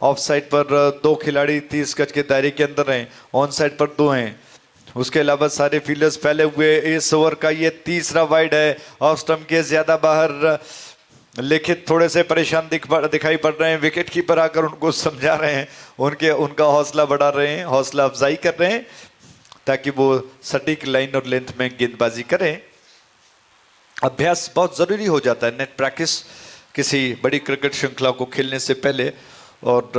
Of side पर 2 खिलाड़ी 30 गज के दायरे के अंदर हैं, ऑन साइड पर 2 हैं। उसके अलावा सारे फील्डर्स फैले हुए। इस ओवर का ये तीसरा वाइड है, ऑफ स्टंप के ज्यादा बाहर। लिखित थोड़े से परेशान दिखाई पड़ रहे हैं। विकेट कीपर आकर उनको समझा रहे हैं, उनका हौसला बढ़ा रहे हैं, हौसला अफजाई कर रहे हैं ताकि वो सटीक लाइन और लेंथ में गेंदबाजी करें। अभ्यास बहुत जरूरी हो जाता है, नेट प्रैक्टिस किसी बड़ी क्रिकेट श्रृंखला को खेलने से पहले। और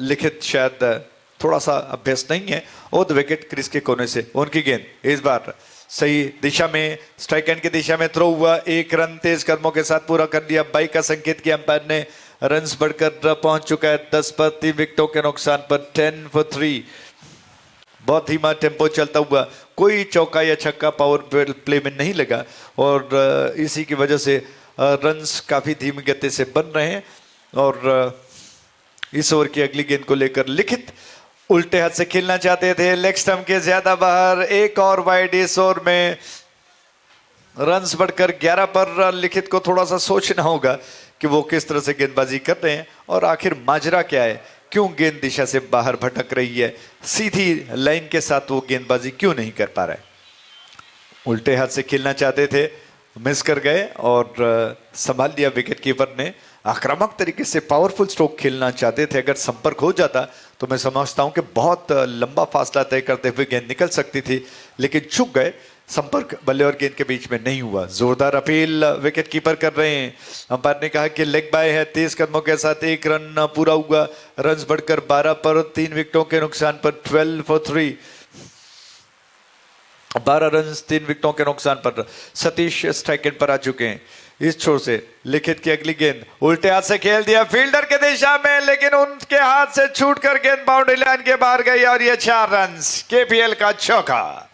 लिखित शायद थोड़ा सा अभ्यास नहीं है। और विकेट क्रीज के कोने से उनकी गेंद इस बार सही दिशा में, स्ट्राइक एंड की दिशा में थ्रो हुआ। 1 रन तेज कदमों के साथ पूरा कर दिया। 22 का संकेत किया अंपायर ने। रन्स बढ़कर पहुंच चुका है 10 पर, 3 विकेटों के नुकसान पर। 10 for 3। बहुत धीमा टेम्पो चलता हुआ, कोई चौका या छक्का पावर प्ले में नहीं लगा और इसी की वजह से रन्स काफी धीमी गति से बन रहे हैं। और इस ओवर की अगली गेंद को लेकर लिखित उल्टे हाथ से खेलना चाहते थे, लेग स्टंप के ज्यादा बाहर। एक और वाइड इस ओवर में। रन्स बढ़कर 11 पर। लिखित को थोड़ा सा सोचना होगा कि वो किस तरह से गेंदबाजी कर रहे हैं और आखिर माजरा क्या है, क्यों गेंद दिशा से बाहर भटक रही है, सीधी लाइन के साथ वो गेंदबाजी क्यों नहीं कर पा रहा है। उल्टे हाथ से खेलना चाहते थे, मिस कर गए और संभाल लिया विकेट कीपर ने। आक्रामक तरीके से पावरफुल स्ट्रोक खेलना चाहते थे, अगर संपर्क हो जाता तो मैं समझता हूं कि बहुत लंबा फासला तय करते हुए गेंद निकल सकती थी, लेकिन चूक गए। संपर्क बल्ले और गेंद के बीच में नहीं हुआ। जोरदार अपील विकेट कीपर कर रहे हैं। अंपायर ने कहा कि लेग बाय है। 30 कदमों के साथ 1 रन पूरा हुआ। रन्स बढ़कर 12 पर, 3 विकेटों के नुकसान पर। 12 for 3। 12 रन 3 विकेटों के नुकसान पर। सतीश स्ट्राइक एंड पर आ चुके हैं। इस छोर से लिखित की अगली गेंद उल्टे हाथ से खेल दिया फील्डर के दिशा में, लेकिन उनके हाथ से छूटकर गेंद बाउंड्री लाइन के बाहर गई और ये 4 रन। केपीएल का चौका।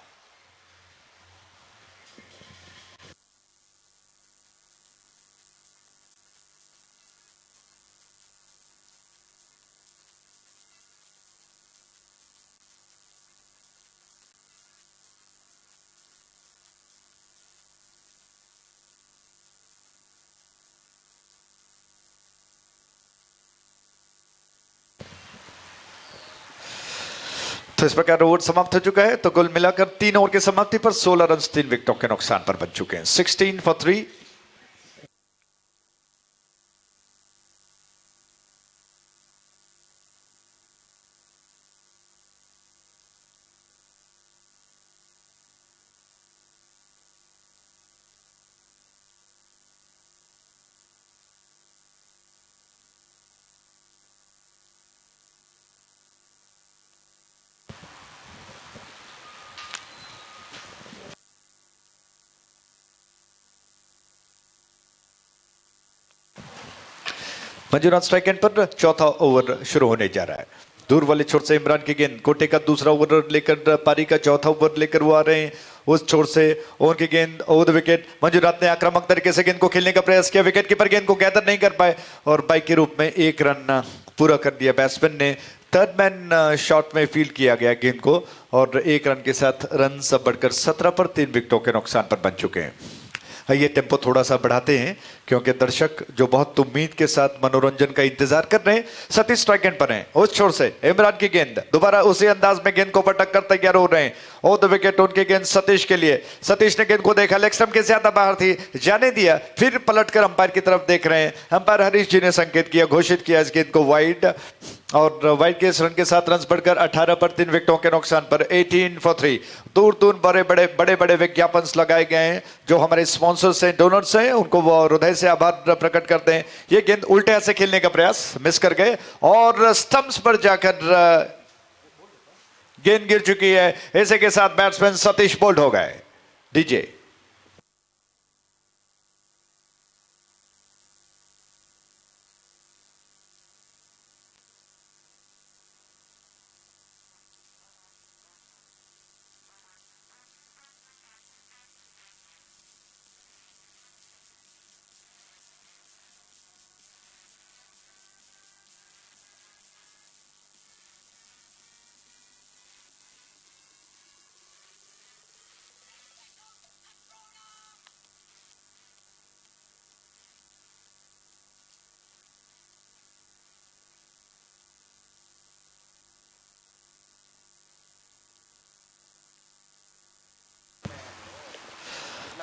तो इस प्रकार ओवर समाप्त हो चुका है। तो कुल मिलाकर 3 ओवर की समाप्ति पर 16 रन 3 विकेटों के नुकसान पर बन चुके हैं। 16 for 3। मंजूनाथ स्ट्राइक एंड पर चौथा ओवर शुरू होने जा रहा है। दूर वाले छोर से इमरान की गेंद, कोटे का दूसरा ओवर लेकर, पारी का चौथा ओवर लेकर वो आ रहे हैं। उस छोर से ओवर की गेंद, ओवर द विकेट। मंजूनाथ ने आक्रामक तरीके से गेंद को खेलने का प्रयास किया, विकेट कीपर गेंद को गैदर नहीं कर पाए और बाइक के रूप में 1 रन पूरा कर दिया बैट्समैन ने। थर्ड मैन शॉट में फील्ड किया गया गेंद को और 1 रन के साथ रन सब बढ़कर 17 पर 3 विकेटों के नुकसान पर बन चुके हैं। ये टेम्पो थोड़ा सा बढ़ाते हैं क्योंकि दर्शक जो बहुत उम्मीद के साथ मनोरंजन का इंतजार कर रहे हैं। सतीश स्ट्राइक एंड पर हैं। उस छोर से इमरान की गेंद, दोबारा उसी अंदाज में गेंद को पटक कर तैयार हो रहे हैं। और द विकेट उनकी गेंद सतीश के लिए। सतीश ने गेंद को देखा, लेग स्टंप के ज्यादा बाहर थी, जाने दिया, फिर पलटकर अंपायर की तरफ देख रहे हैं। अंपायर हरीश जी ने संकेत किया, घोषित किया इस गेंद को वाइड और वाइड के इस रन के साथ रन बढ़कर 18 पर 3 विकेटों के नुकसान पर। 18 for 3। दूर दूर बड़े बड़े विज्ञापन लगाए गए हैं। जो हमारे स्पॉन्सर्स हैं, डोनर्स हैं, उनको वो हृदय से आभार प्रकट करते हैं। ये गेंद उल्टे हाथ से खेलने का प्रयास, मिस कर गए और स्टंप्स पर जाकर गेंद गिर चुकी है। ऐसे के साथ बैट्समैन सतीश बोल्ड हो गए। DJ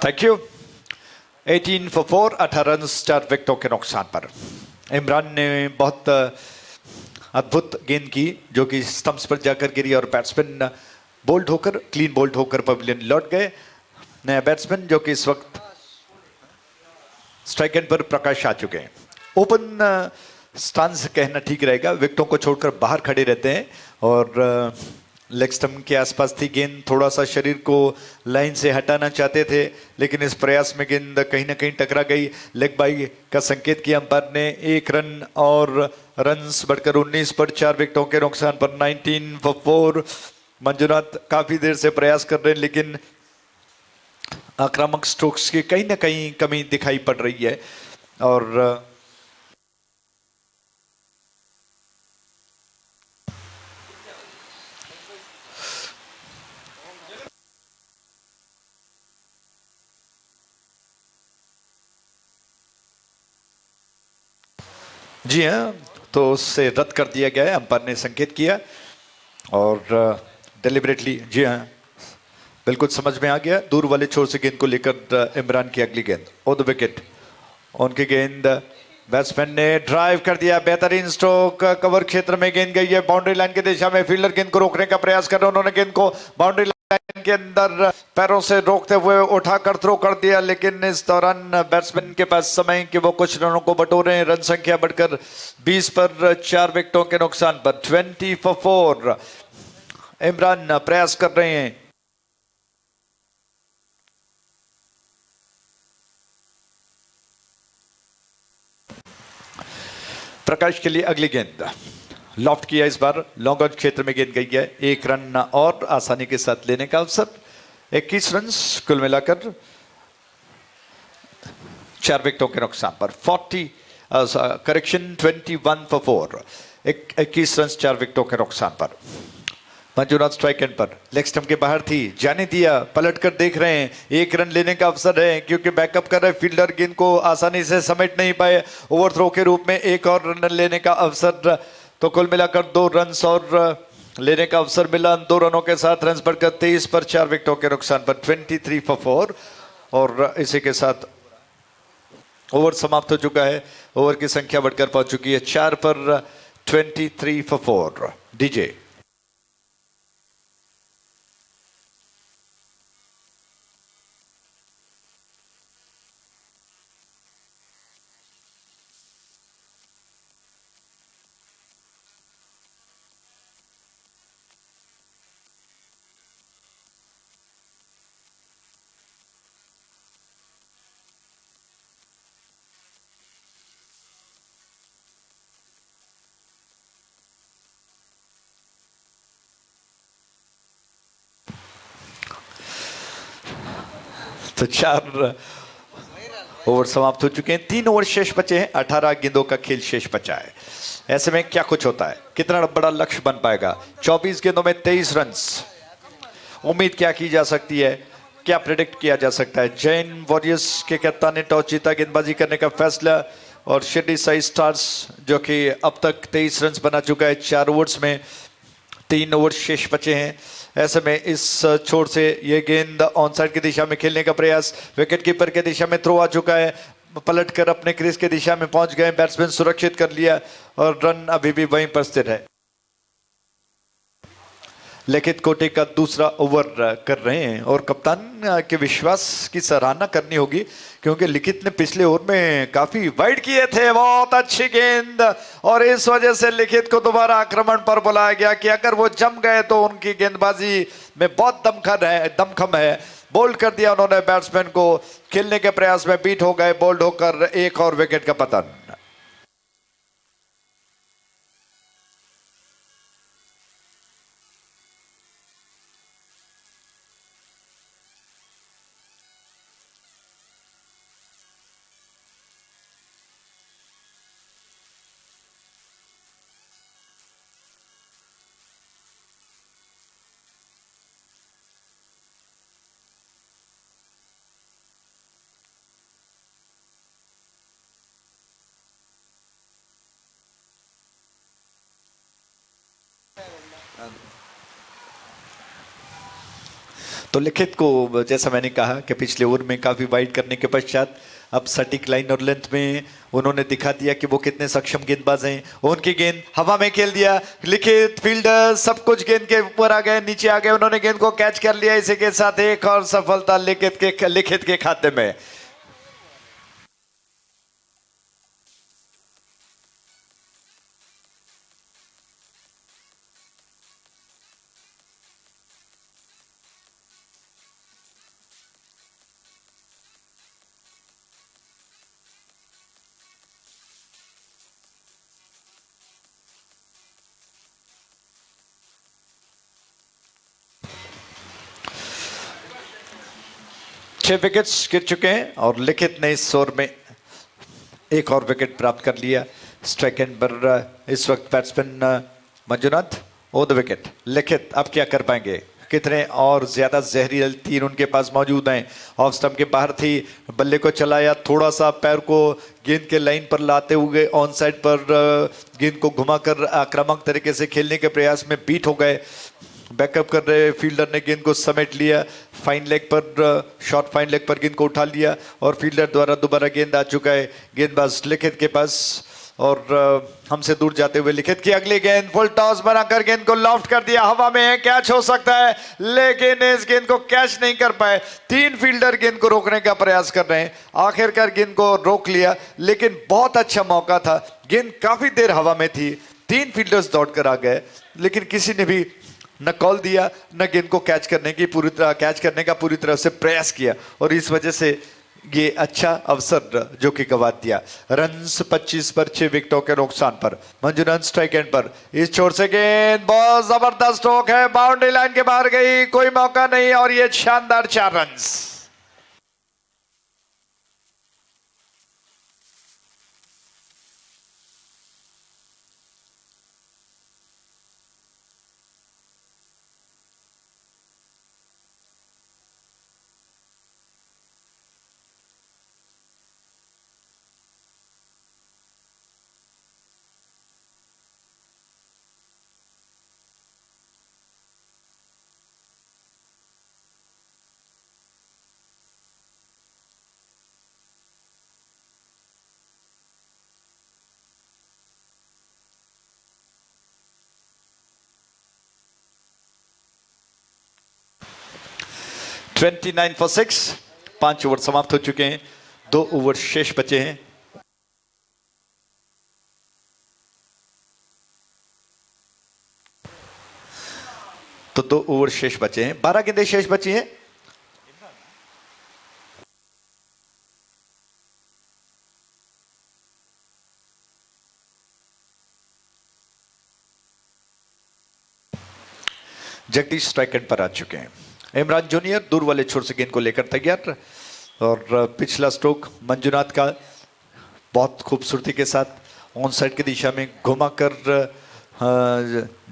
thank you. 18 for 4, 18 run 4 विकेटों के नुकसान पर। इमरान ने बहुत अद्भुत गेंद की जो कि स्टंप्स पर जाकर गिरी और बैट्समैन बोल्ड होकर, क्लीन बोल्ड होकर पवेलियन लौट गए। नया बैट्समैन जो कि इस वक्त स्ट्राइक एंड पर प्रकाश आ चुके हैं। ओपन स्टांस कहना ठीक रहेगा, विकेटों को छोड़कर बाहर खड़े रहते हैं और लेग स्टंप के आसपास थी गेंद, थोड़ा सा शरीर को लाइन से हटाना चाहते थे लेकिन इस प्रयास में गेंद कहीं ना कहीं टकरा गई। लेग बाई का संकेत किया अंपायर ने। 1 रन और रन्स बढ़कर 19 पर 4 विकेटों के नुकसान पर 19 for 4। मंजुनाथ काफी देर से प्रयास कर रहे हैं लेकिन आक्रामक स्ट्रोक्स की कहीं ना कहीं कमी दिखाई पड़ रही है और जी हाँ, तो उससे रद्द कर दिया गया है, अंपायर ने संकेत किया और डेलिबरेटली। जी हाँ, बिल्कुल समझ में आ गया। दूर वाले छोर से गेंद को लेकर इमरान की अगली गेंद ऑन द विकेट। उनकी गेंद बैट्समैन ने ड्राइव कर दिया, बेहतरीन स्ट्रोक, कवर क्षेत्र में गेंद गई है बाउंड्री लाइन की दिशा में। फील्डर गेंद को रोकने का प्रयास कर रहे हैं, उन्होंने गेंद को बाउंड्री लाइन के अंदर पैरों से रोकते हुए उठाकर थ्रो कर दिया लेकिन इस दौरान बैट्समैन के पास समय कि वो कुछ रनों को बटोरे। रन संख्या बढ़कर 20 पर 4 विकेटों के नुकसान पर 20 for 4। इमरान प्रयास कर रहे हैं। प्रकाश के लिए अगली गेंद लॉफ्ट किया, इस बार लॉन्ग ऑन क्षेत्र में गेंद गई है। 1 रन और आसानी के साथ लेने का अवसर। 21 रन कुल मिलाकर 4 विकेटों के नुकसान पर 21 for 4। 21 रन 4 विकेटों के नुकसान पर। मंजुनाथ स्ट्राइक एंड पर, लेग स्टंप के बाहर थी, जाने दिया, पलट कर देख रहे हैं। 1 रन लेने का अवसर है क्योंकि बैकअप कर रहे फील्डर गेंद को आसानी से समेट नहीं पाए। ओवर थ्रो के रूप में 1 और रन लेने का अवसर, तो कुल मिलाकर 2 रन और लेने का अवसर मिला। 2 रनों के साथ रन बढ़कर 23 पर 4 विकेटों के नुकसान पर 23 for 4। और इसी के साथ ओवर समाप्त हो चुका है। ओवर की संख्या बढ़कर पहुंच चुकी है 4 पर 23 for 4। डीजे तो 4 ओवर समाप्त हो चुके हैं। 3 ओवर शेष बचे हैं, 18 गेंदों का खेल शेष बचा है। ऐसे में क्या कुछ होता है, कितना बड़ा लक्ष्य बन पाएगा। 24 गेंदों में 23 रन। उम्मीद क्या की जा सकती है, क्या प्रेडिक्ट किया जा सकता है। जैन वॉरियर्स के कप्तान ने टॉस जीता, गेंदबाजी करने का फैसला और शिरडी साई स्टार्स जो कि अब तक 23 रन बना चुका है 4 ओवर्स में। 3 ओवर शेष बचे हैं। ऐसे में इस छोर से ये गेंद ऑन साइड की दिशा में खेलने का प्रयास, विकेट कीपर के दिशा में थ्रो आ चुका है, पलट कर अपने क्रीज के दिशा में पहुंच गए। बैट्समैन सुरक्षित कर लिया और रन अभी भी वहीं पर स्थिर है। लिखित कोटे का दूसरा ओवर कर रहे हैं और कप्तान के विश्वास की सराहना करनी होगी क्योंकि लिखित ने पिछले ओवर में काफी वाइड किए थे। बहुत अच्छी गेंद और इस वजह से लिखित को दोबारा आक्रमण पर बुलाया गया कि अगर वो जम गए तो उनकी गेंदबाजी में बहुत दमखम है। बोल्ड कर दिया उन्होंने बैट्समैन को, खेलने के प्रयास में बीट हो गए, बोल्ड होकर 1 और विकेट का पतन। तो लिखित को जैसा मैंने कहा कि पिछले ओवर में काफी वाइड करने के पश्चात अब सटीक लाइन और लेंथ में उन्होंने दिखा दिया कि वो कितने सक्षम गेंदबाज हैं। उनकी गेंद हवा में खेल दिया, लिखित फील्डर सब कुछ गेंद के ऊपर आ गए, नीचे आ गए, उन्होंने गेंद को कैच कर लिया। इसी के साथ एक और सफलता लिखित के खाते में। छह विकेट्स गिर चुके हैं और लिखित ने इस ओवर में एक और विकेट प्राप्त कर लिया। स्ट्राइक एंड पर इस वक्त बैट्समैन मंजुनाथ और द विकेट। लिखित अब क्या कर पाएंगे, कितने और ज्यादा जहरीले तीर उनके पास मौजूद हैं। ऑफ स्टंप के बाहर थी, बल्ले को चलाया, थोड़ा सा पैर को गेंद के लाइन पर लाते हुए ऑन साइड पर गेंद को घुमाकर आक्रामक तरीके से खेलने के प्रयास में बीट हो गए। बैकअप कर रहे फील्डर ने गेंद को समेट लिया, फाइन लेग पर शॉर्ट फाइन लेग पर गेंद को उठा लिया और फील्डर द्वारा दोबारा गेंद आ चुका है गेंदबाज लिखित के पास। और हमसे दूर जाते हुए लिखित की अगली गेंद, फुल टॉस बनाकर गेंद को लॉफ्ट कर दिया, हवा में है, कैच हो सकता है, लेकिन इस गेंद को कैच नहीं कर पाए। तीन फील्डर गेंद को रोकने का प्रयास कर रहे हैं, आखिरकार गेंद को रोक लिया, लेकिन बहुत अच्छा मौका था। गेंद काफी देर हवा में थी, तीन फील्डर्स दौड़कर आ गए, लेकिन किसी ने भी न कॉल दिया न गेंद को कैच करने का पूरी तरह से प्रयास किया और इस वजह से ये अच्छा अवसर जो कि गवा दिया। रन्स 25 पर 6 विकेटों के नुकसान पर। मंजुनाथ स्ट्राइक एंड पर, इस छोर से गेंद बहुत जबरदस्त स्ट्रोक है, बाउंड्री लाइन के बाहर गई, कोई मौका नहीं और ये शानदार 4 रन्स। ट्वेंटी 29 for 6, 5 ओवर समाप्त हो चुके हैं, 2 ओवर शेष बचे हैं। तो 2 ओवर शेष बचे हैं, 12 गेंदें शेष बची हैं। जगदीश स्ट्राइक एंड पर आ चुके हैं। इमरान जूनियर दूर वाले छोर से गेंद को लेकर तैयार और पिछला स्ट्रोक मंजुनाथ का बहुत खूबसूरती के साथ ऑन साइड की दिशा में घुमाकर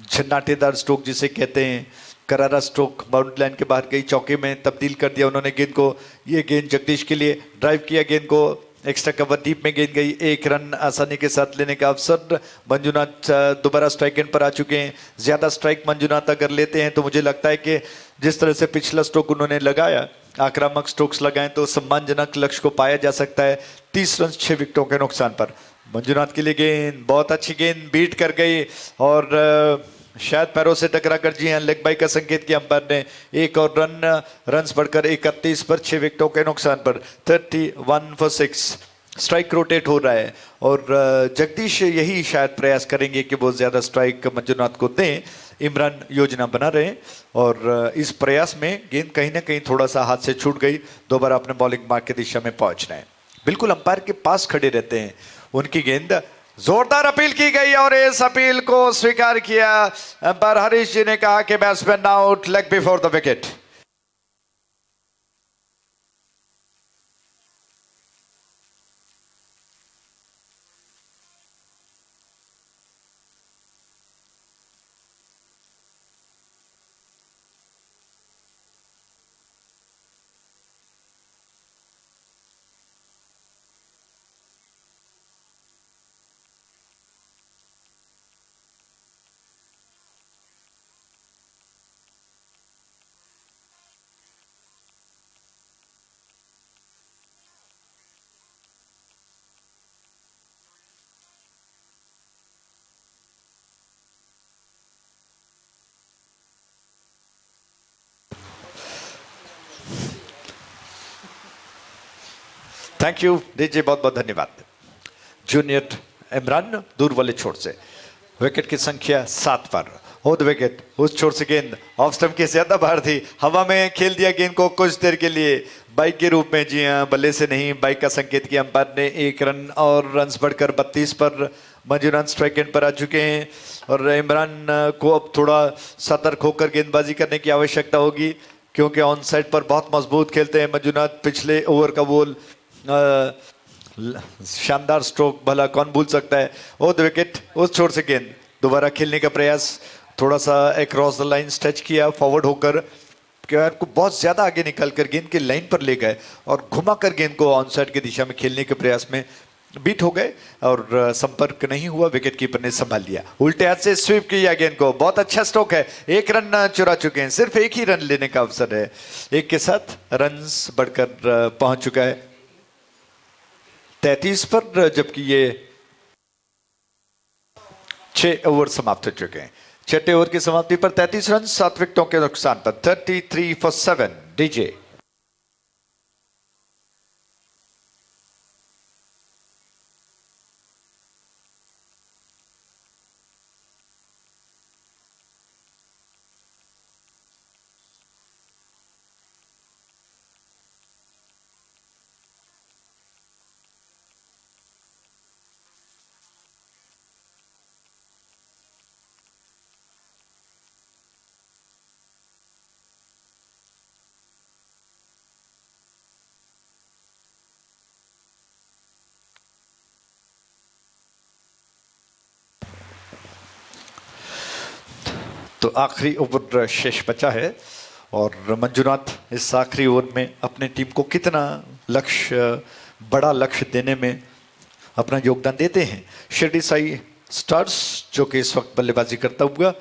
झन्नाटेदार स्ट्रोक जिसे कहते हैं, करारा स्ट्रोक बाउंड्री लाइन के बाहर गई, चौके में तब्दील कर दिया उन्होंने गेंद को। ये गेंद जगदीश के लिए ड्राइव किया, गेंद को एक्स्ट्रा कवर डीप में गेंद गई, 1 रन आसानी के साथ लेने का अवसर। मंजुनाथ दोबारा स्ट्राइक एंड पर आ चुके हैं। ज्यादा स्ट्राइक मंजुनाथ अगर लेते हैं तो मुझे लगता है कि जिस तरह से पिछला स्ट्रोक उन्होंने लगाया, आक्रामक स्ट्रोक्स लगाएं तो सम्मानजनक लक्ष्य को पाया जा सकता है। 30 रन 6 विकेटों के नुकसान पर। मंजुनाथ के लिए गेंद बहुत अच्छी गेंद बीट कर गई और शायद पैरों से टकरा कर, जी हाँ, लेग बाई का संकेत किया अंपायर ने। एक और रन्स बढ़कर 31 पर 6 विकेटों के नुकसान पर। 31 for 6 स्ट्राइक रोटेट हो रहा है और जगदीश यही शायद प्रयास करेंगे कि वो ज्यादा स्ट्राइक मंजुनाथ को दें। इमरान योजना बना रहे हैं और इस प्रयास में गेंद कहीं ना कहीं थोड़ा सा हाथ से छूट गई, दोबारा अपने बॉलिंग मार्क की दिशा में पहुंचना है। बिल्कुल अंपायर के पास खड़े रहते हैं, उनकी गेंद जोरदार अपील की गई और इस अपील को स्वीकार किया अंपायर हरीश जी ने, कहा कि batsman out, leg before the wicket. Thank you DJ, बहुत बहुत धन्यवाद। जूनियर इमरान दूर वाले छोर से, विकेट की संख्या 7 पर। ओद विकेट, उस छोर से गेंद ऑफ स्टंप के ज्यादा बाहर थी, हवा में खेल दिया गेंद को कुछ देर के लिए बाइक के रूप में। जी हाँ, बल्ले से नहीं, बाइक का संकेत किया अंपायर ने। 1 रन और रन्स बढ़कर 32 पर मंजूनाथ स्ट्राइक एंड पर आ चुके हैं और इमरान को अब थोड़ा सतर्क होकर गेंदबाजी करने की आवश्यकता होगी, क्योंकि ऑन साइड पर बहुत मजबूत खेलते हैं मंजूनाथ। पिछले ओवर का बॉल शानदार स्ट्रोक, भला कौन भूल सकता है। ओद विकेट, उस छोर से गेंद दोबारा खेलने का प्रयास, थोड़ा सा अक्रॉस द लाइन टच किया फॉरवर्ड होकर, कैर को बहुत ज्यादा आगे निकलकर गेंद के लाइन पर ले गए और घुमाकर गेंद को ऑन साइड की दिशा में खेलने के प्रयास में बीट हो गए और संपर्क नहीं हुआ। विकेट कीपर ने संभाल लिया, उल्टे हाथ से स्वीप किया गेंद को। बहुत अच्छा स्ट्रोक है, 1 रन चुरा चुके हैं, सिर्फ 1 ही रन लेने का अवसर है। 1 के साथ रन्स बढ़कर पहुंच चुका है 33 पर, जबकि ये 6 ओवर समाप्त हो चुके हैं। 6ठे ओवर की समाप्ति पर 33 रन 7 विकेटों के नुकसान पर। 33 for 7 डीजे। तो आखिरी ओवर शेष बचा है और मंजुनाथ इस आखिरी ओवर में अपने टीम को कितना बड़ा लक्ष्य देने में अपना योगदान देते हैं। शिरडी साई स्टार्स जो कि इस वक्त बल्लेबाजी करता हुआ,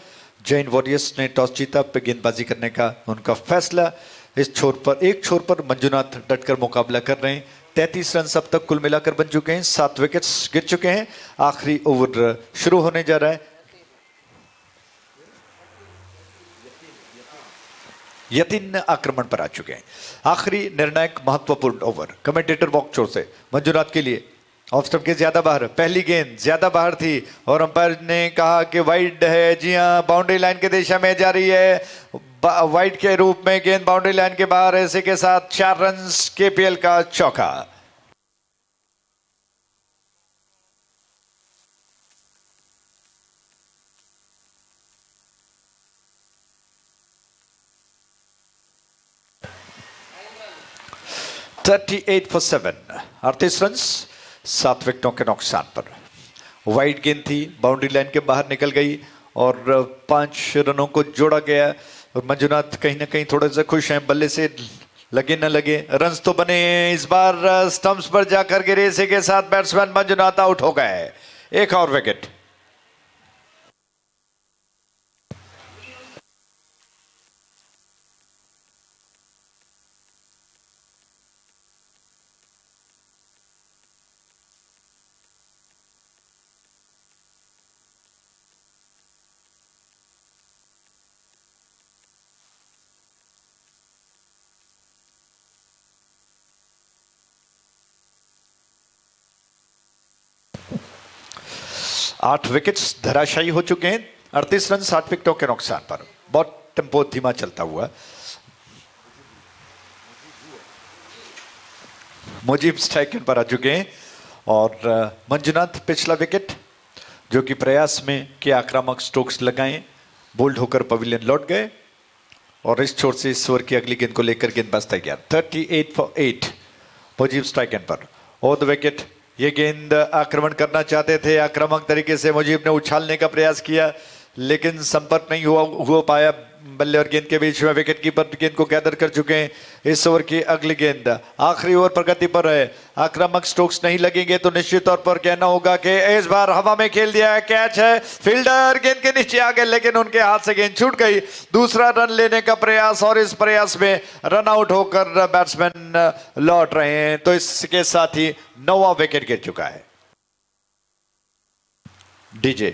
जैन वॉरियर्स ने टॉस जीता, पे गेंदबाजी करने का उनका फैसला। इस छोर पर, एक छोर पर मंजुनाथ डटकर मुकाबला कर रहे हैं। 33 रन अब तक कुल मिलाकर बन चुके हैं, 7 विकेट्स गिर चुके हैं। आखिरी ओवर शुरू होने जा रहा है। यतीन आक्रमण पर आ चुके हैं। आखिरी निर्णायक महत्वपूर्ण ओवर कमेंटेटर बॉक्स छोर से मंजुनाथ के लिए। ऑफ स्टंप के ज्यादा बाहर, पहली गेंद ज्यादा बाहर थी और अंपायर ने कहा कि वाइड है। जी हां, बाउंड्री लाइन की दिशा में जा रही है, वाइड के रूप में गेंद बाउंड्री लाइन के बाहर। ऐसे के साथ 4 रन, केपीएल का चौका। $38 for 7, 38 रन 7 विकेटों के नुकसान पर। वाइड गेंद थी, बाउंड्री लाइन के बाहर निकल गई और 5 रनों को जोड़ा गया। मंजुनाथ कहीं ना कहीं थोड़े से खुश हैं, बल्ले से लगे न लगे रन्स तो बने। इस बार स्टंप्स पर जाकर गिरे, इसी के साथ बैट्समैन मंजुनाथ आउट हो गए। एक और विकेट। आठ विकेट्स धराशायी हो चुके हैं। 38 रन 60 विकेटों के नुकसान पर। बहुत टेम्पो धीमा चलता हुआ मुजीब स्ट्राइक पर आ चुके हैं और मंजुनाथ पिछला विकेट जो कि प्रयास में के आक्रामक स्ट्रोक्स लगाए, बोल्ड होकर पवेलियन लौट गए और इस छोर से इस ओवर की अगली गेंद को लेकर गेंदबाज तैयार। 38 for 8 मुजीब स्ट्राइक पर। और द विकेट, ये गेंद आक्रमण करना चाहते थे, आक्रामक तरीके से मुजीब ने उछालने का प्रयास किया लेकिन संपर्क नहीं हो पाया बल्ले और गेंद के बीच में। विकेट कीपर गेंद को गैदर कर चुके हैं। इस ओवर की अगली गेंद आखिरी ओवर प्रगति पर है। आक्रामक स्ट्रोक्स नहीं लगेंगे तो निश्चित तौर पर कहना होगा कि इस बार हवा में खेल दिया है, कैच है, फील्डर गेंद के नीचे आ गए लेकिन उनके हाथ से गेंद छूट गई। दूसरा रन लेने का प्रयास और इस प्रयास में रन आउट होकर बैट्समैन लौट रहे हैं, तो इसके साथ ही 9वां विकेट गिर चुका है। DJ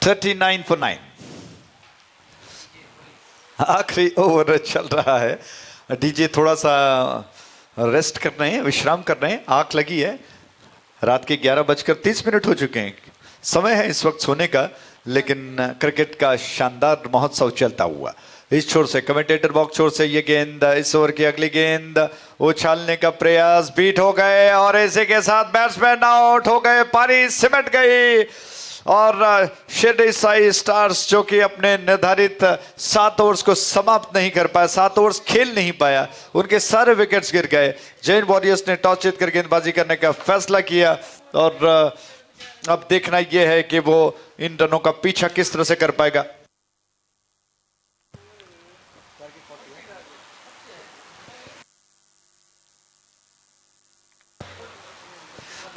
39 for 9। आखिरी ओवर चल रहा है। डीजे थोड़ा सा रेस्ट कर रहे हैं, विश्राम कर रहे हैं, आंख लगी है। रात के 11:30 हो चुके हैं। समय है इस वक्त सोने का, लेकिन क्रिकेट का शानदार महोत्सव चलता हुआ। इस छोर से कमेंटेटर बॉक्स छोर से ये गेंद, इस ओवर की अगली गेंद उछालने का प्रयास, बीट हो गए और इसी के साथ बैट्समैन आउट हो गए। पारी सिमट गई और शेडे साई स्टार्स जो कि अपने निर्धारित 7 ओवर्स को समाप्त नहीं कर पाया, 7 ओवर्स खेल नहीं पाया, उनके सारे विकेट्स गिर गए। जैन वॉरियर्स ने टॉस जीतकर गेंदबाजी करने का फैसला किया और अब देखना यह है कि वो इन रनों का पीछा किस तरह से कर पाएगा।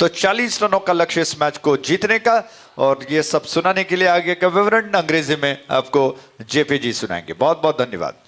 तो 40 रनों का लक्ष्य इस मैच को जीतने का, और ये सब सुनाने के लिए आगे का विवरण अंग्रेजी में आपको जेपी जी सुनाएंगे। बहुत बहुत धन्यवाद।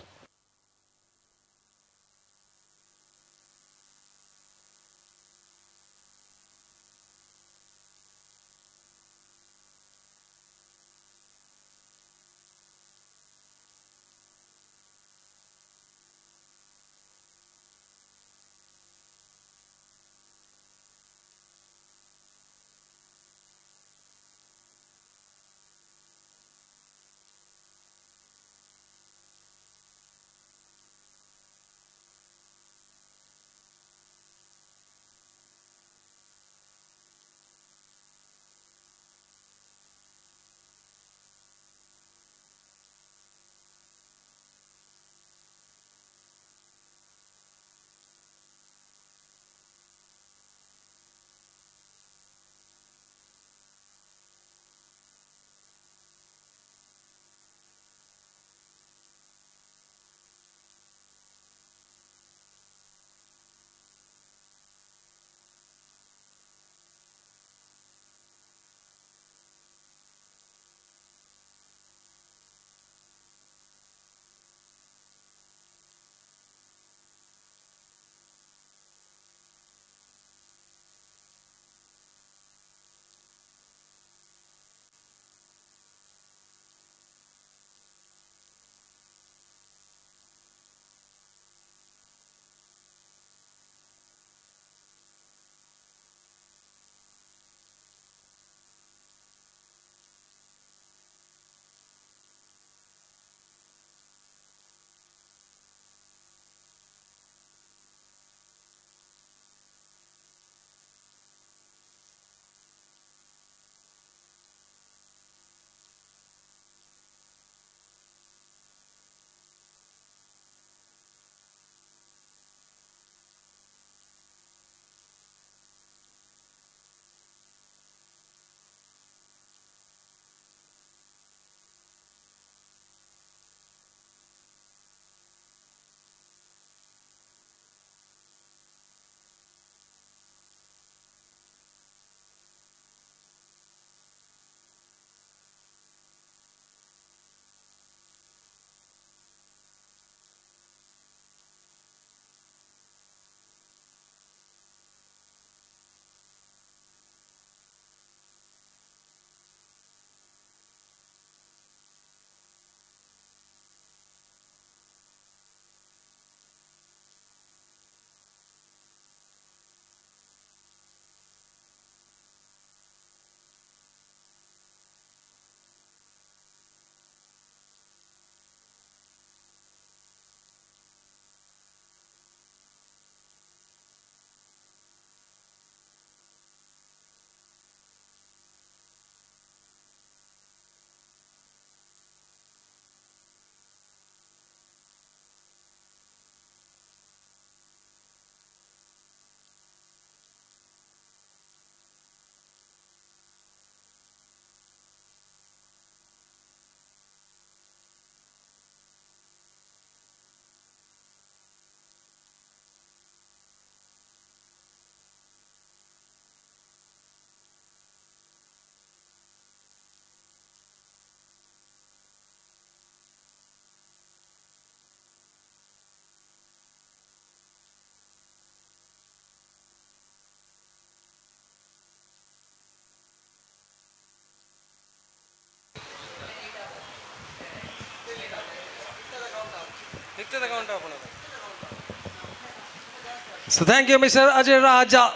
So thank you, Mr. Ajay Raja,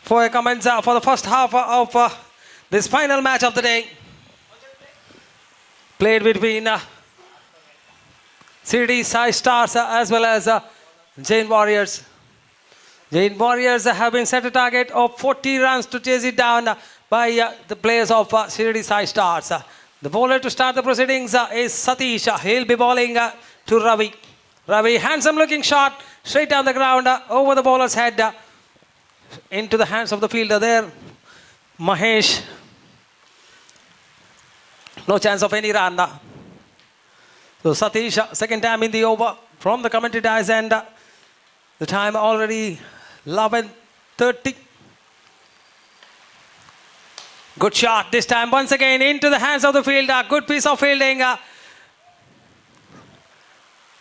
for your comments for the first half of this final match of the day. Played between City Sai Stars as well as Jain Warriors. Jain Warriors have been set a target of 40 runs to chase it down by the players of City Sai Stars. The bowler to start the proceedings is Satish. He'll be bowling to Ravi. Ravi, handsome looking shot, straight down the ground, over the bowler's head, into the hands of the fielder there. Mahesh. No chance of any run. So Satish, second time in the over from the commentary dice, and the time already 11:30. Good shot this time once again into the hands of the fielder. Good piece of fielding.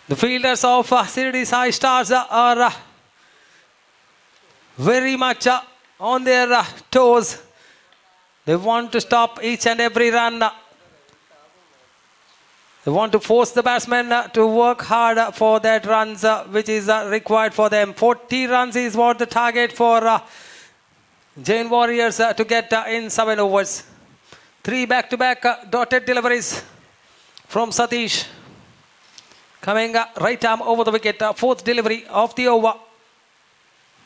The fielders of Sirdi Sai Stars are very much on their toes. They want to stop each and every run. They want to force the batsmen to work hard for that runs which is required for them. 40 runs is what the target for Jain Warriors to get in 7 overs. 3 back-to-back dotted deliveries from Satish. Coming right arm over the wicket. 4th delivery of the over.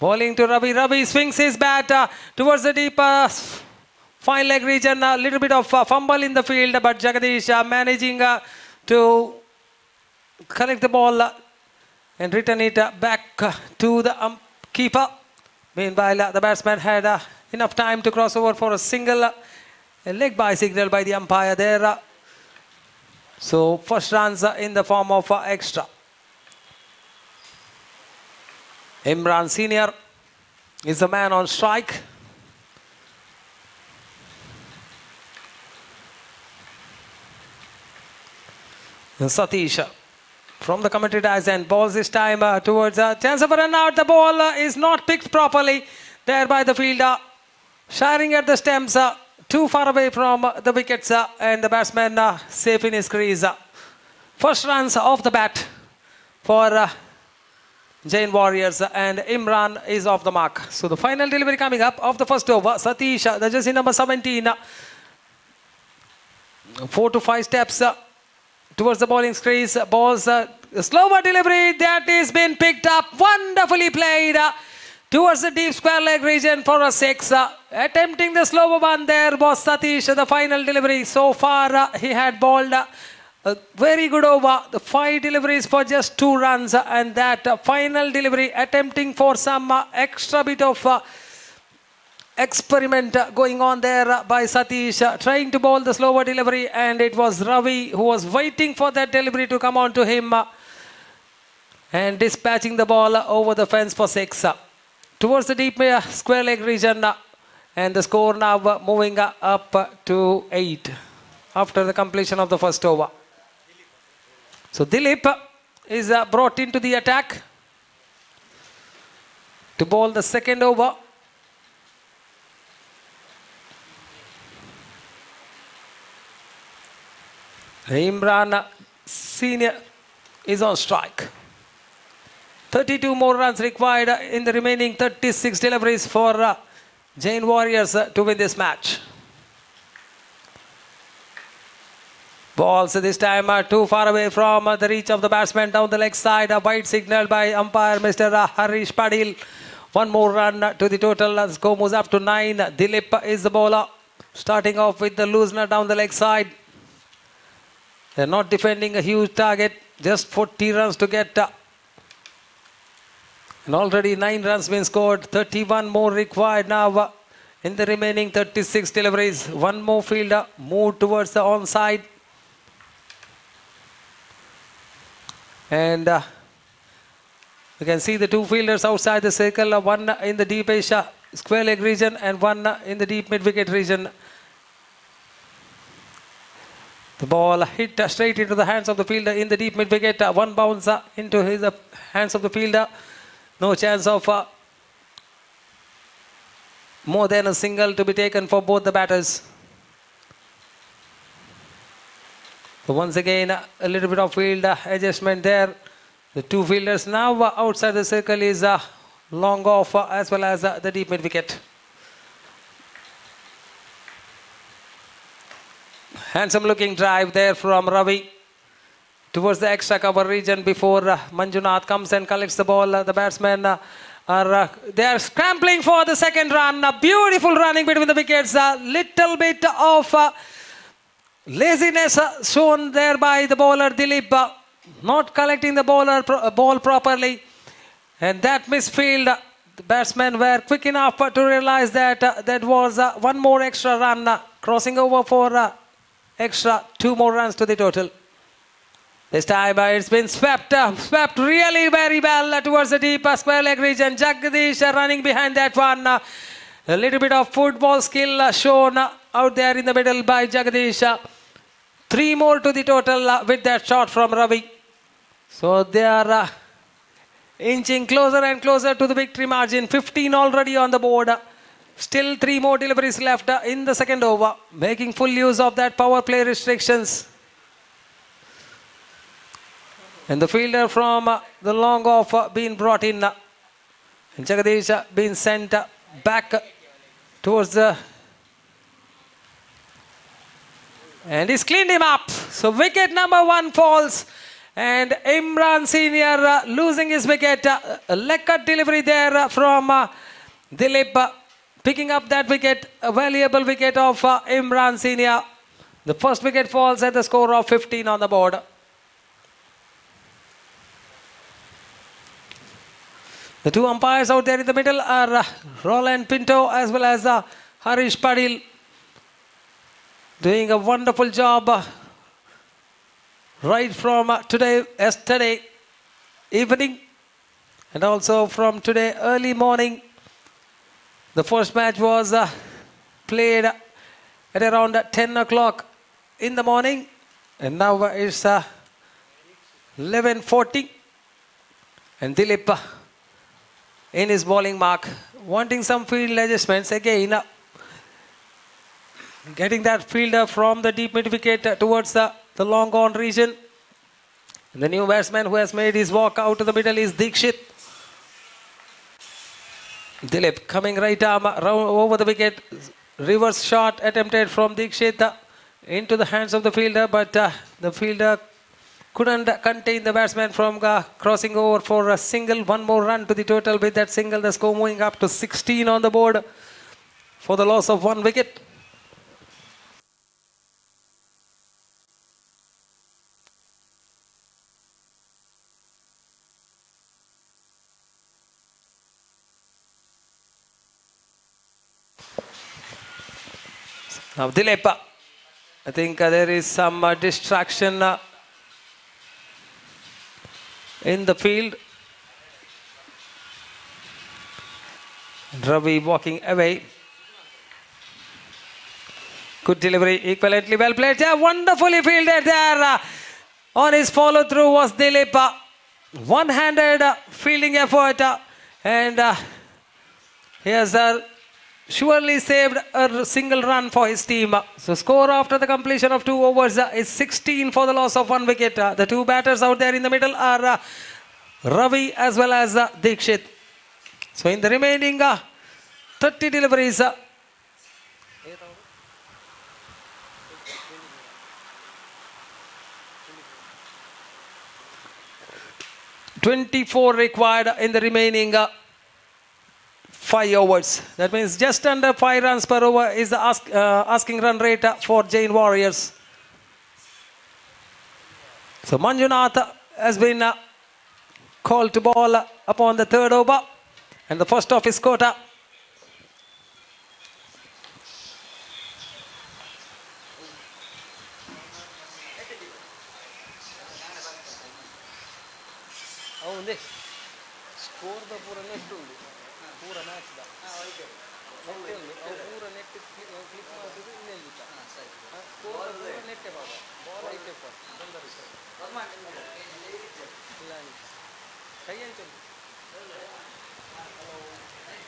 Bowling to Ravi. Ravi swings his bat towards the deep fine leg region. A little bit of fumble in the field, but Jagadish managing to collect the ball and return it back to the keeper. Meanwhile, the batsman had enough time to cross over for a single leg by signal by the umpire there. So first runs in the form of extra. Imran Senior is the man on strike. And Satish from the commentary dice and balls this time towards a chance of a run out. The ball is not picked properly there by the fielder. Shiring at the stems, too far away from the wickets, and the batsman safe in his crease. First runs off the bat for Jain Warriors, and Imran is off the mark. So the final delivery coming up of the first over. Satish, the jersey number 17, 4 to 5 steps towards the bowling crease, balls slower delivery that is been picked up, wonderfully played towards the deep square leg region for a 6. Attempting the slower one there was Satish. The final delivery so far he had bowled a very good over. The 5 deliveries for just 2 runs, and that final delivery attempting for some extra bit of experiment going on there by Satish, trying to bowl the slower delivery, and it was Ravi who was waiting for that delivery to come on to him and dispatching the ball over the fence for 6 towards the deep square leg region, and the score now moving up to 8 after the completion of the first over. So Dilip is brought into the attack to bowl the second over. Imran Senior is on strike. 32 more runs required in the remaining 36 deliveries for Jain Warriors to win this match. Balls this time too far away from the reach of the batsman down the leg side. A wide signal by umpire Mr. Harish Padil. 1 more run to the total. The score moves up to 9. Dilip is the bowler, starting off with the loosener down the leg side. They're not defending a huge target, just 40 runs to get. And already 9 runs been scored, 31 more required now in the remaining 36 deliveries. 1 more fielder moved towards the onside. And you can see the 2 fielders outside the circle, 1 in the deep Asia square leg region and 1 in the deep mid wicket region. The ball hit straight into the hands of the fielder in the deep mid wicket. 1 bounce into his hands of the fielder. No chance of more than a single to be taken for both the batters. So once again, a little bit of field adjustment there. The two fielders now outside the circle is long off as well as the deep mid wicket. Handsome looking drive there from Ravi towards the extra cover region before Manjunath comes and collects the ball. The batsmen they are scrambling for the second run. Beautiful running between the wickets. Little bit of laziness shown there by the bowler Dilip, not collecting the ball properly. And that misfield, the batsmen were quick enough to realize that that was one more extra run, crossing over for extra 2 more runs to the total. This time it's been swept really very well towards the deep square leg region. Jagdish running behind that one. A little bit of football skill shown out there in the middle by Jagdish. 3 more to the total with that shot from Ravi. So they are inching closer and closer to the victory margin. 15 already on the board. Still 3 more deliveries left in the second over. Making full use of that power play restrictions. And the fielder from the long off being brought in. And Jagadish being sent back towards the... And he's cleaned him up. So wicket number 1 falls. And Imran Senior losing his wicket. A leg cut delivery there from Dilip. Picking up that wicket, a valuable wicket of Imran Senior. The first wicket falls at the score of 15 on the board. The 2 umpires out there in the middle are Roland Pinto as well as Harish Padil. Doing a wonderful job right from yesterday evening and also from today early morning. The first match was played at around 10 o'clock in the morning and now it's 11:40 and Dilip in his bowling mark, wanting some field adjustments again. Getting that fielder from the deep mid wicket towards the long on region. And the new batsman who has made his walk out to the middle is Dikshit. Dilip coming right arm round over the wicket. Reverse shot attempted from Dikshit into the hands of the fielder, but the fielder couldn't contain the batsman from crossing over for a single. 1 more run to the total. With that single, the score moving up to 16 on the board for the loss of 1 wicket. Now Dilip, I think there is some distraction in the field. Ravi walking away. Good delivery, equivalently well played. Yeah, wonderfully fielded there. On his follow through was Dilip. One-handed fielding effort and he has surely saved a single run for his team. So score after the completion of 2 overs is 16 for the loss of 1 wicket. The 2 batters out there in the middle are Ravi as well as Dikshit. So in the remaining 30 deliveries, 24 required in the remaining 5 overs. That means just under 5 runs per over is the asking run rate for Jain Warriors. So Manjunath has been called to ball upon the 3rd over and the first of his quota.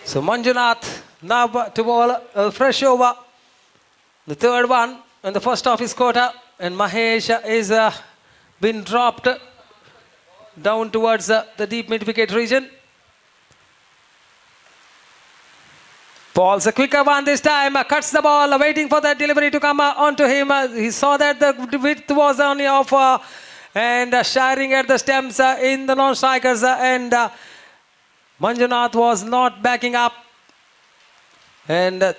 So Manjunath now to ball a fresh over, the 3rd one and the first of his quota. and Mahesh is been dropped down towards the deep mid-wicket region. Paul's a quicker one this time, cuts the ball, waiting for that delivery to come onto him. He saw that the width was only off and shiring at the stumps in the non-strikers and Manjunath was not backing up. And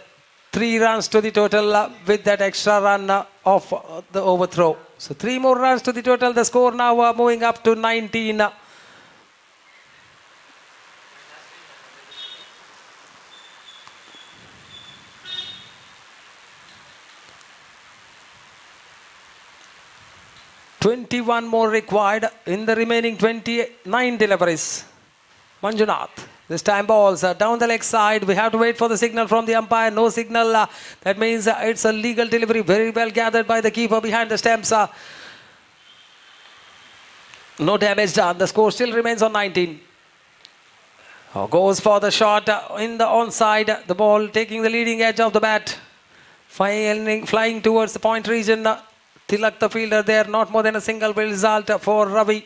3 runs to the total with that extra run of the overthrow. So 3 more runs to the total. The score now moving up to 19. "21 more required in the remaining 29 deliveries." Manjunath. This time balls down the leg side. We have to wait for the signal from the umpire. No signal. That means it's a legal delivery. Very well gathered by the keeper behind the stumps. No damage done. The score still remains on 19. Goes for the shot in the onside. The ball taking the leading edge of the bat. Flying towards the point region. Tilak the fielder there. Not more than a single result for Ravi.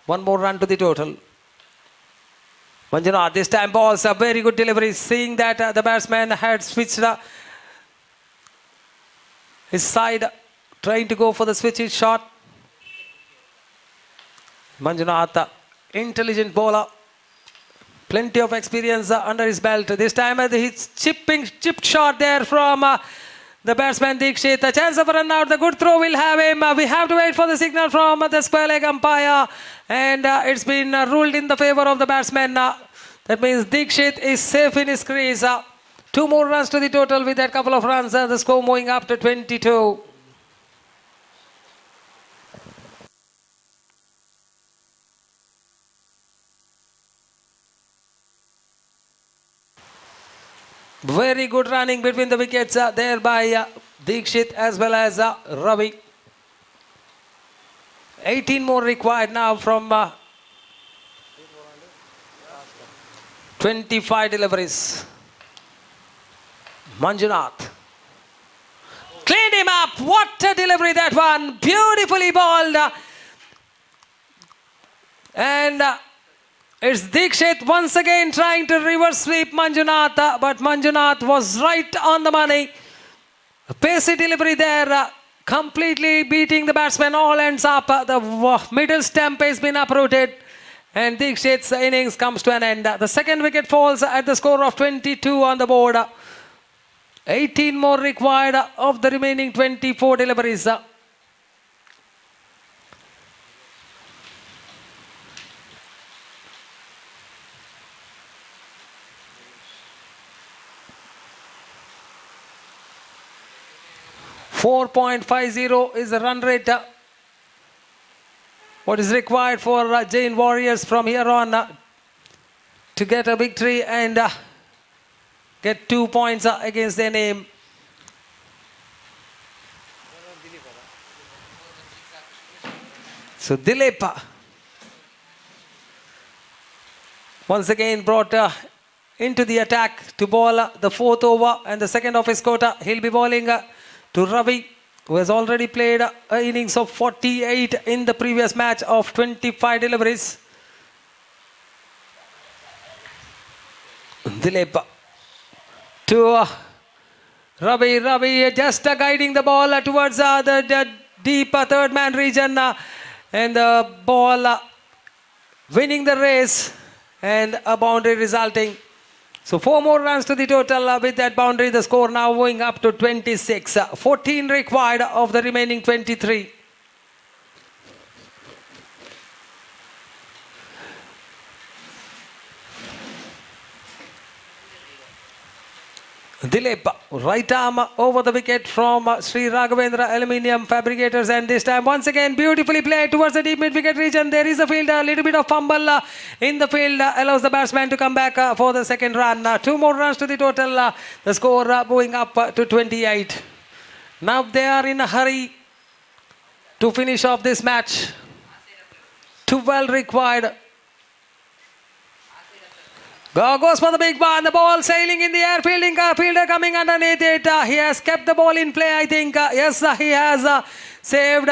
1 more run to the total. Manjunath, this time balls a very good delivery. Seeing that the batsman had switched his side, trying to go for the switch shot. Manjunath, intelligent bowler. Plenty of experience under his belt. This time his chipped shot there from the batsman Dikshit. A chance of a run out. The good throw will have him. We have to wait for the signal from the square leg umpire. And it's been ruled in the favor of the batsman. That means Dikshit is safe in his crease. 2 more runs to the total with that couple of runs. The score moving up to 22. Very good running between the wickets there by Dikshit as well as Ravi. 18 more required now from 25 deliveries. Manjunath. Cleaned him up. What a delivery that one. Beautifully bowled. And it's Dikshit once again trying to reverse sweep Manjunath. But Manjunath was right on the money. A pacey delivery there. Completely beating the batsman. All ends up. The middle stump has been uprooted. And Dikshit's innings comes to an end. The second wicket falls at the score of 22 on the board. 18 more required of the remaining 24 deliveries. .50 is the run rate. What is required for Jain Warriors from here on to get a victory and get 2 points against their name. So Dilip once again brought into the attack to bowl the 4th over and the second of his quota. He'll be bowling to Ravi, who has already played an innings of 48 in the previous match of 25 deliveries. Dilip to Ravi. Ravi just guiding the ball towards the deep third man region and the ball winning the race and a boundary resulting. So 4 more runs to the total with that boundary. The score now going up to 26. 14 required of the remaining 23. Dilip, right arm over the wicket from Sri Raghavendra Aluminium Fabricators, and this time once again beautifully played towards the deep mid-wicket region. There is a field, a little bit of fumble in the field allows the batsman to come back for the second run. 2 more runs to the total. The score going up to 28. Now they are in a hurry to finish off this match. 12 required. Goes for the big one. The ball sailing in the air. Fielder coming underneath it. He has kept the ball in play, I think. Yes, he has saved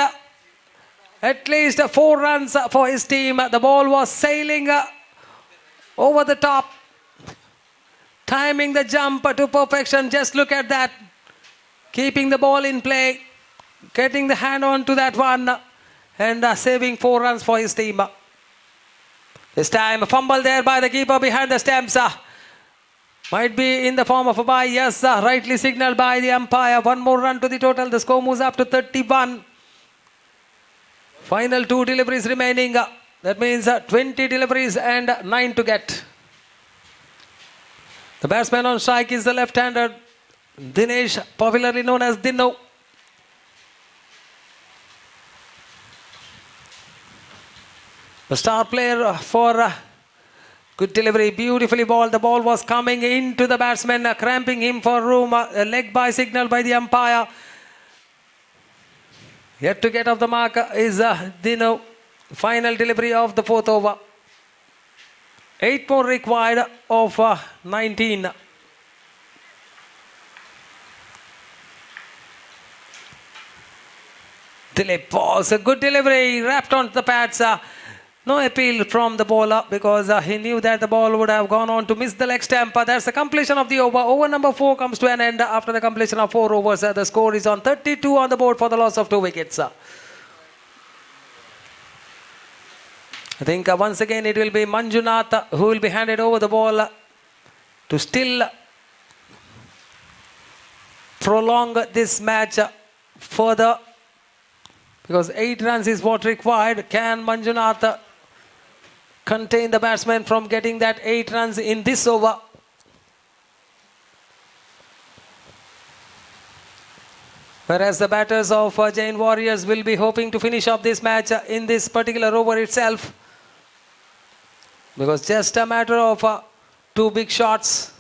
at least 4 runs for his team. The ball was sailing over the top. Timing the jump to perfection. Just look at that. Keeping the ball in play. Getting the hand on to that one. And saving 4 runs for his team. This time a fumble there by the keeper behind the stumps. Might be in the form of a bye. Yes, rightly signaled by the umpire. 1 more run to the total. The score moves up to 31. Final 2 deliveries remaining. That means 20 deliveries and 9 to get. The batsman on strike is the left-hander Dinesh, popularly known as Dino. The star player for good delivery, beautifully balled. The ball was coming into the batsman, cramping him for room. A leg by signal by the umpire. Yet to get off the mark is Dino. Final delivery of the 4th over. 8 more required of 19. Dilip was a good delivery, wrapped onto the pads. No appeal from the bowler because he knew that the ball would have gone on to miss the leg stump. That's the completion of the over. Over number 4 comes to an end after the completion of 4 overs. The score is on 32 on the board for the loss of 2 wickets. I think once again it will be Manjunath who will be handed over the ball to still prolong this match further because 8 runs is what required. Can Manjunath contain the batsman from getting that 8 runs in this over? Whereas the batters of Jain Warriors will be hoping to finish off this match in this particular over itself. Because just a matter of 2 big shots.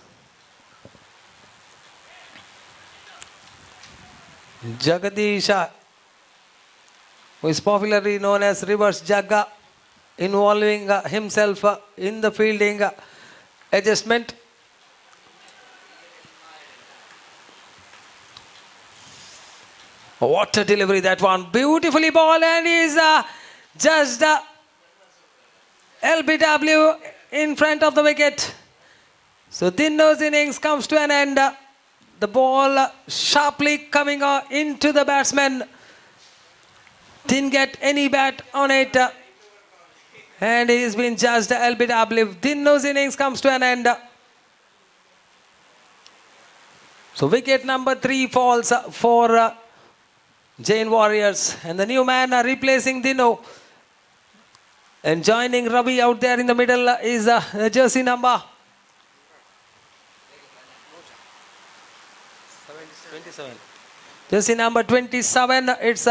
Jagadish, who is popularly known as Reverse Jagga, involving himself in the fielding adjustment. What a delivery that one. Beautifully balled and is just LBW in front of the wicket. So Dino's innings comes to an end. The ball sharply coming into the batsman. Didn't get any bat on it. And he's been judged LBW. Dino's innings comes to an end. So wicket number 3 falls for Jain Warriors. And the new man replacing Dino. And joining Ravi out there in the middle is jersey number 27. Jersey number 27. It's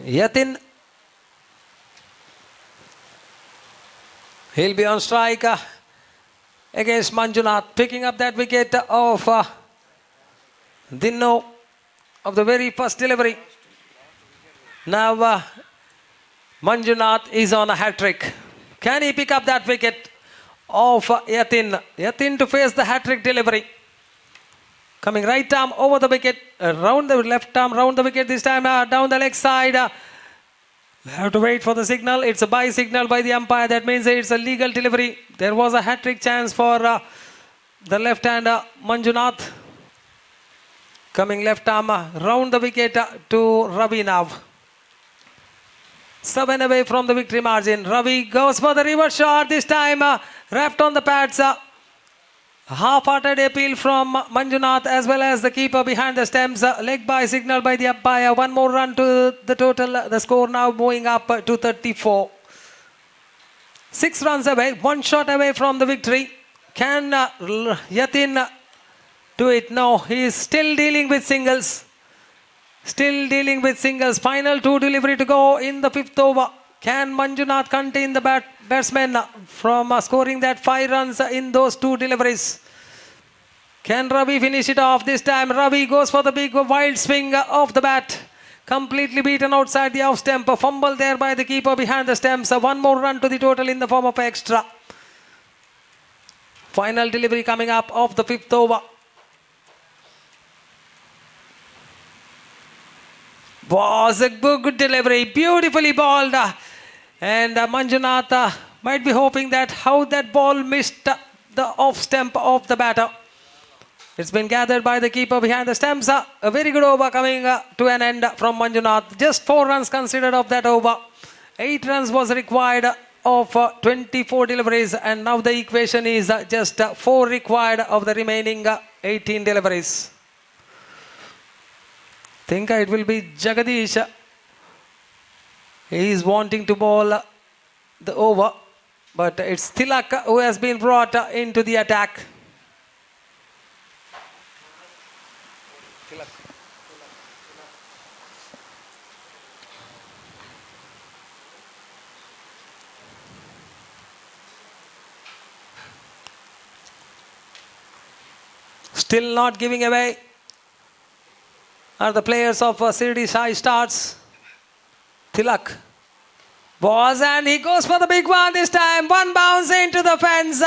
Yatin. He'll be on strike against Manjunath, picking up that wicket of Dino of the very first delivery. Now Manjunath is on a hat-trick. Can he pick up that wicket of Yatin? Yatin to face the hat-trick delivery. Coming right arm over the wicket, round the left arm, round the wicket this time, down the leg side. We have to wait for the signal. It's a bye signal by the umpire. That means it's a legal delivery. There was a hat-trick chance for the left-hander Manjunath. Coming left arm, round the wicket to Ravi now. 7 away from the victory margin. Ravi goes for the reverse shot. This time wrapped on the pads. Half-hearted appeal from Manjunath as well as the keeper behind the stumps. Leg by signal by the umpire. 1 more run to the total. The score now moving up to 34. 6 runs away. 1 shot away from the victory. Can Yatin do it? No, he is still dealing with singles. Still dealing with singles. Final 2 delivery to go in the 5th over. Can Manjunath contain the batsman from scoring that 5 runs in those 2 deliveries? Can Ravi finish it off this time? Ravi goes for the big wild swing of the bat. Completely beaten outside the off stump. A fumble there by the keeper behind the stumps. 1 more run to the total in the form of extra. Final delivery coming up of the 5th over. Was a good delivery, beautifully balled. And Manjunath might be hoping that how that ball missed the off stump of the batter. It's been gathered by the keeper behind the stumps. A very good over coming to an end from Manjunath. Just 4 runs considered of that over. 8 runs was required of 24 deliveries, and now the equation is just 4 required of the remaining 18 deliveries. Think it will be Jagadish. He is wanting to bowl the over, but it's Tilak who has been brought into the attack. Still not giving away are the players of Sirdi Sai Stars. Tilak was, and he goes for the big one this time. One bounce into the fence.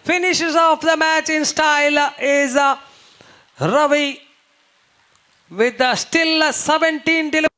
Finishes off the match in style is Ravi with still 17 deliveries.